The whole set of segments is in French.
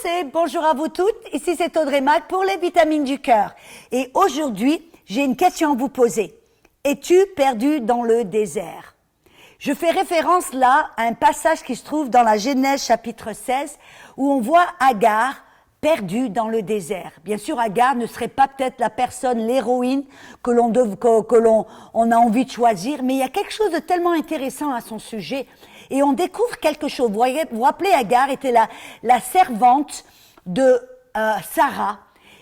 et bonjour à vous toutes. Ici c'est Audrey Mac pour les vitamines du cœur. Et aujourd'hui, j'ai une question à vous poser. Es-tu perdu dans le désert? Je fais référence là à un passage qui se trouve dans la Genèse chapitre 16 où on voit Agar perdue dans le désert. Bien sûr, Agar ne serait pas peut-être la personne, l'héroïne que l'on a envie de choisir, mais il y a quelque chose de tellement intéressant à son sujet. Et on découvre quelque chose. Vous vous rappelez, Agar était la servante de Sarah.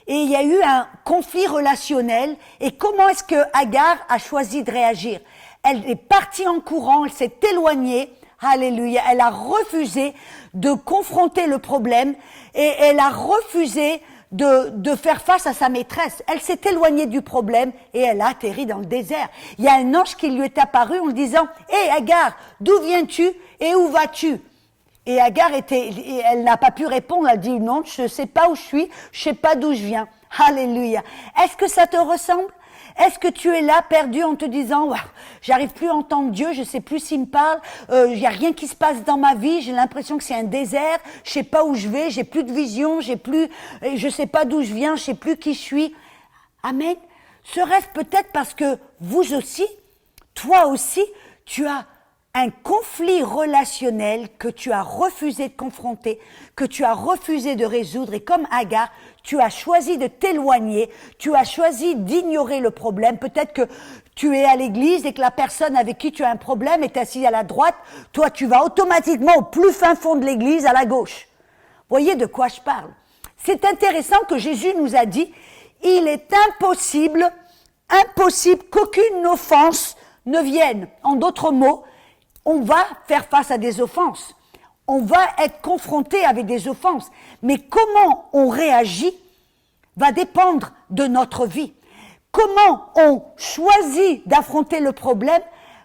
Et il y a eu un conflit relationnel. Et comment est-ce que Agar a choisi de réagir? Elle est partie en courant, elle s'est éloignée. Alléluia. Elle a refusé de confronter le problème et elle a refusé de faire face à sa maîtresse. Elle s'est éloignée du problème et elle a atterri dans le désert. Il y a un ange qui lui est apparu en lui disant « Hé Agar, d'où viens-tu et où vas-tu » Et Agar elle n'a pas pu répondre. Elle dit « Non, je ne sais pas où je suis, je ne sais pas d'où je viens. » Alléluia. Est-ce que ça te ressemble? Est-ce que tu es là, perdu, en te disant « J'arrive plus à entendre Dieu, je sais plus s'il me parle, il y a rien qui se passe dans ma vie, j'ai l'impression que c'est un désert, je sais pas où je vais, j'ai plus de vision, je sais pas d'où je viens, je sais plus qui je suis. » Amen. Serait-ce peut-être parce que vous aussi, toi aussi, tu as un conflit relationnel que tu as refusé de confronter, que tu as refusé de résoudre, et comme Agar, tu as choisi de t'éloigner, tu as choisi d'ignorer le problème. Peut-être que tu es à l'église et que la personne avec qui tu as un problème est assise à la droite, toi tu vas automatiquement au plus fin fond de l'église, à la gauche. Voyez de quoi je parle? C'est intéressant que Jésus nous a dit, il est impossible qu'aucune offense ne vienne. En d'autres mots, on va faire face à des offenses. On va être confronté avec des offenses. Mais comment on réagit va dépendre de notre vie. Comment on choisit d'affronter le problème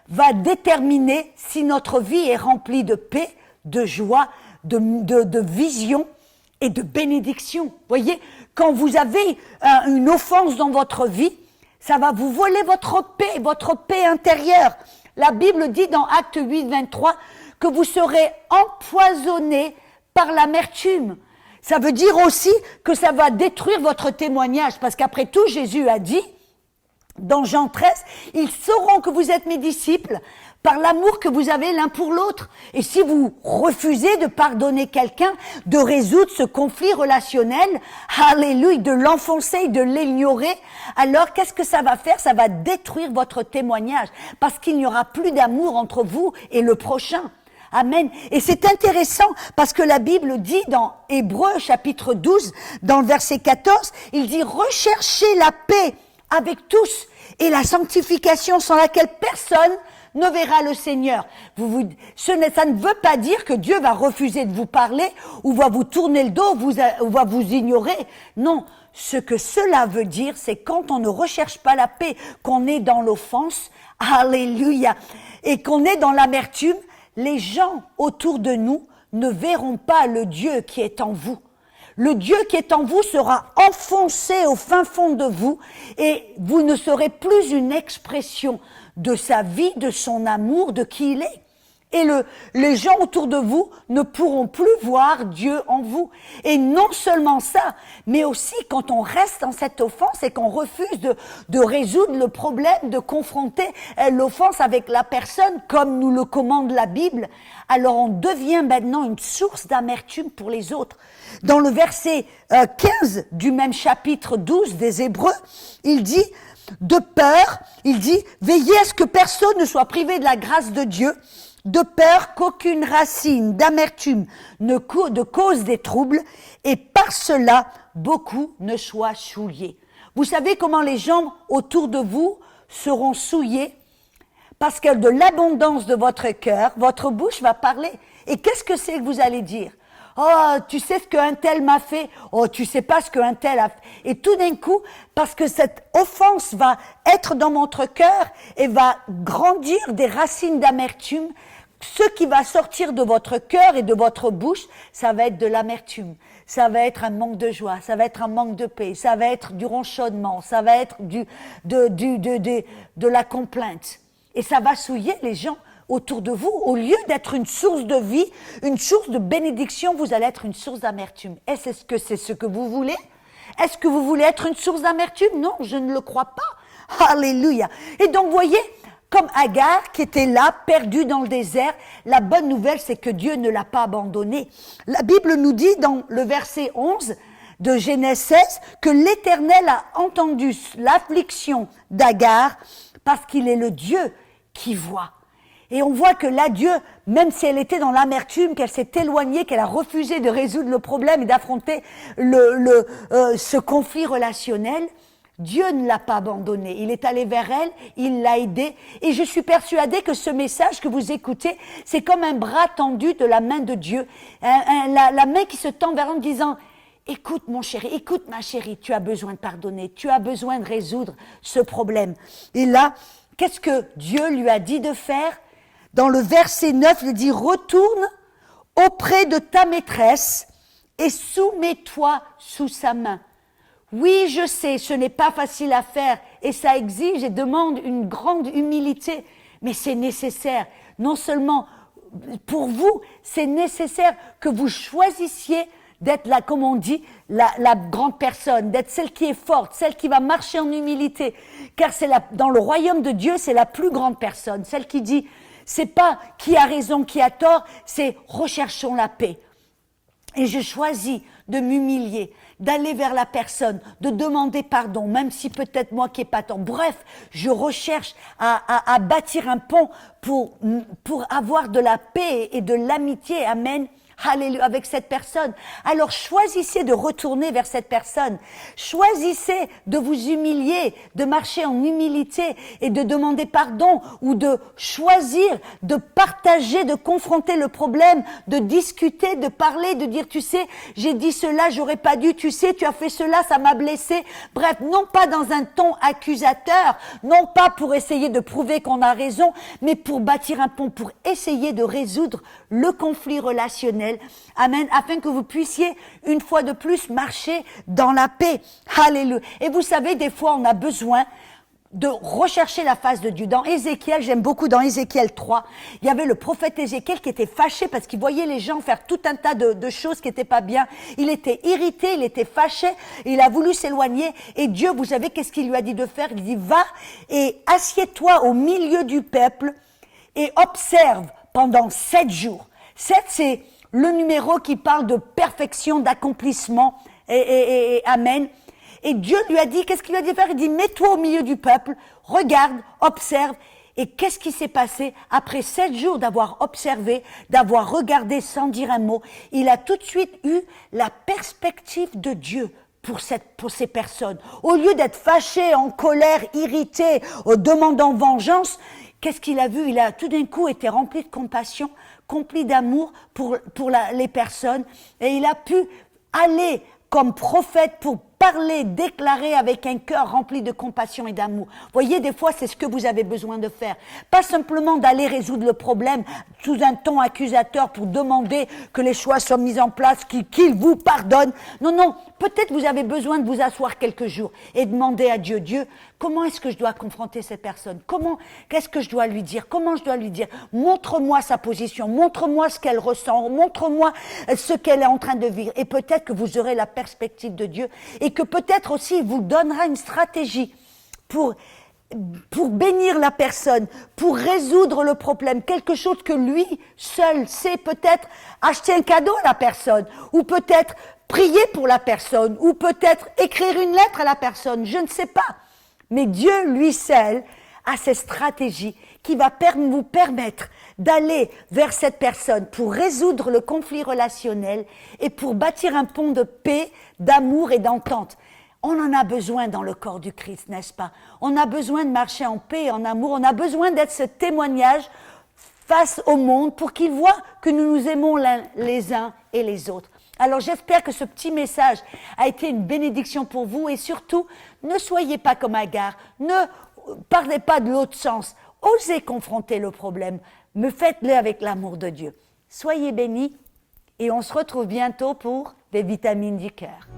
va déterminer si notre vie est remplie de paix, de joie, de vision et de bénédiction. Voyez, quand vous avez une offense dans votre vie, ça va vous voler votre paix intérieure. La Bible dit dans Acte 8, 23 que vous serez empoisonnés par l'amertume. Ça veut dire aussi que ça va détruire votre témoignage, parce qu'après tout, Jésus a dit, dans Jean 13, ils sauront que vous êtes mes disciples par l'amour que vous avez l'un pour l'autre. Et si vous refusez de pardonner quelqu'un, de résoudre ce conflit relationnel, alléluia, de l'enfoncer, de l'ignorer, alors qu'est-ce que ça va faire? Ça va détruire votre témoignage, parce qu'il n'y aura plus d'amour entre vous et le prochain. Amen. Et c'est intéressant parce que la Bible dit dans Hébreux chapitre 12, dans le verset 14, il dit « Recherchez la paix avec tous et la sanctification sans laquelle personne ne verra le Seigneur. » Ça ne veut pas dire que Dieu va refuser de vous parler ou va vous tourner le dos ou va vous ignorer. Non, ce que cela veut dire, c'est quand on ne recherche pas la paix, qu'on est dans l'offense, alléluia, et qu'on est dans l'amertume, les gens autour de nous ne verront pas le Dieu qui est en vous. Le Dieu qui est en vous sera enfoncé au fin fond de vous et vous ne serez plus une expression de sa vie, de son amour, de qui il est. Et les gens autour de vous ne pourront plus voir Dieu en vous. Et non seulement ça, mais aussi quand on reste dans cette offense et qu'on refuse de résoudre le problème, de confronter l'offense avec la personne comme nous le commande la Bible, alors on devient maintenant une source d'amertume pour les autres. Dans le verset 15 du même chapitre 12 des Hébreux, il dit « De peur, il dit « Veillez à ce que personne ne soit privé de la grâce de Dieu » de peur qu'aucune racine d'amertume ne cause des troubles, et par cela, beaucoup ne soient souillés. Vous savez comment les gens autour de vous seront souillés? Parce que de l'abondance de votre cœur, votre bouche va parler. Et qu'est-ce que c'est que vous allez dire? Oh, tu sais ce qu'un tel m'a fait. Oh, tu sais pas ce qu'un tel a fait. Et tout d'un coup, parce que cette offense va être dans votre cœur et va grandir des racines d'amertume, ce qui va sortir de votre cœur et de votre bouche, ça va être de l'amertume, ça va être un manque de joie, ça va être un manque de paix, ça va être du ronchonnement, ça va être de la complainte. Et ça va souiller les gens autour de vous. Au lieu d'être une source de vie, une source de bénédiction, vous allez être une source d'amertume. Est-ce que c'est ce que vous voulez? Est-ce que vous voulez être une source d'amertume? Non, je ne le crois pas. Alléluia. Et donc, voyez, comme Agar qui était là, perdue dans le désert, la bonne nouvelle, c'est que Dieu ne l'a pas abandonnée. La Bible nous dit dans le verset 11 de Genèse 16 que l'Éternel a entendu l'affliction d'Agar parce qu'il est le Dieu qui voit. Et on voit que là, Dieu, même si elle était dans l'amertume, qu'elle s'est éloignée, qu'elle a refusé de résoudre le problème et d'affronter ce conflit relationnel, Dieu ne l'a pas abandonnée. Il est allé vers elle, il l'a aidée. Et je suis persuadée que ce message que vous écoutez, c'est comme un bras tendu de la main de Dieu. La main qui se tend vers elle en disant, écoute mon chéri, écoute ma chérie, tu as besoin de pardonner, tu as besoin de résoudre ce problème. Et là, qu'est-ce que Dieu lui a dit de faire? Dans le verset 9, il dit, retourne auprès de ta maîtresse et soumets-toi sous sa main. Oui, je sais, ce n'est pas facile à faire et ça exige et demande une grande humilité, mais c'est nécessaire. Non seulement pour vous, c'est nécessaire que vous choisissiez d'être là, comme on dit, la grande personne, d'être celle qui est forte, celle qui va marcher en humilité. Car dans le royaume de Dieu, c'est la plus grande personne, celle qui dit, c'est pas qui a raison, qui a tort, c'est recherchons la paix. Et je choisis de m'humilier, d'aller vers la personne, de demander pardon, même si peut-être moi qui n'ai pas tort. Bref, je recherche à bâtir un pont pour avoir de la paix et de l'amitié. Amen. Alléluia, avec cette personne. Alors choisissez de retourner vers cette personne. Choisissez de vous humilier, de marcher en humilité et de demander pardon ou de choisir de partager, de confronter le problème, de discuter, de parler, de dire tu sais, j'ai dit cela, j'aurais pas dû, tu sais, tu as fait cela, ça m'a blessé. Bref, non pas dans un ton accusateur, non pas pour essayer de prouver qu'on a raison, mais pour bâtir un pont, pour essayer de résoudre le conflit relationnel. Amen, afin que vous puissiez une fois de plus marcher dans la paix. Alléluia. Et vous savez, des fois on a besoin de rechercher la face de Dieu. Dans Ézéchiel, j'aime beaucoup dans Ézéchiel 3, il y avait le prophète Ézéchiel qui était fâché parce qu'il voyait les gens faire tout un tas de choses qui n'étaient pas bien. Il était irrité, il était fâché, il a voulu s'éloigner et Dieu, vous savez qu'est-ce qu'il lui a dit de faire? Il dit, va et assieds-toi au milieu du peuple et observe pendant 7 jours. 7, c'est le numéro qui parle de perfection, d'accomplissement, et amen. Et Dieu lui a dit, qu'est-ce qu'il lui a dit de faire? Il dit, mets-toi au milieu du peuple, regarde, observe. Et qu'est-ce qui s'est passé? Après 7 jours d'avoir observé, d'avoir regardé sans dire un mot, il a tout de suite eu la perspective de Dieu pour ces personnes. Au lieu d'être fâché, en colère, irrité, demandant vengeance, qu'est-ce qu'il a vu? Il a tout d'un coup été rempli de compassion, rempli d'amour pour les personnes, et il a pu aller comme prophète pour parler, déclarer avec un cœur rempli de compassion et d'amour. Voyez, des fois, c'est ce que vous avez besoin de faire. Pas simplement d'aller résoudre le problème sous un ton accusateur pour demander que les choix soient mis en place, qu'il vous pardonne. Non, non. Peut-être vous avez besoin de vous asseoir quelques jours et demander à Dieu, Dieu, comment est-ce que je dois confronter cette personne? Qu'est-ce que je dois lui dire? Comment je dois lui dire? Montre-moi sa position, montre-moi ce qu'elle ressent, montre-moi ce qu'elle est en train de vivre. Et peut-être que vous aurez la perspective de Dieu et que peut-être aussi il vous donnera une stratégie pour bénir la personne, pour résoudre le problème, quelque chose que lui seul sait, peut-être acheter un cadeau à la personne, ou peut-être prier pour la personne, ou peut-être écrire une lettre à la personne, je ne sais pas. Mais Dieu, lui seul, a cette stratégie qui va vous permettre d'aller vers cette personne pour résoudre le conflit relationnel et pour bâtir un pont de paix, d'amour et d'entente. On en a besoin dans le corps du Christ, n'est-ce pas? On a besoin de marcher en paix, en amour. On a besoin d'être ce témoignage face au monde pour qu'il voit que nous nous aimons les uns et les autres. Alors j'espère que ce petit message a été une bénédiction pour vous et surtout, ne soyez pas comme Agar, ne parlez pas de l'autre sens, osez confronter le problème, mais faites-le avec l'amour de Dieu. Soyez bénis et on se retrouve bientôt pour des vitamines du cœur.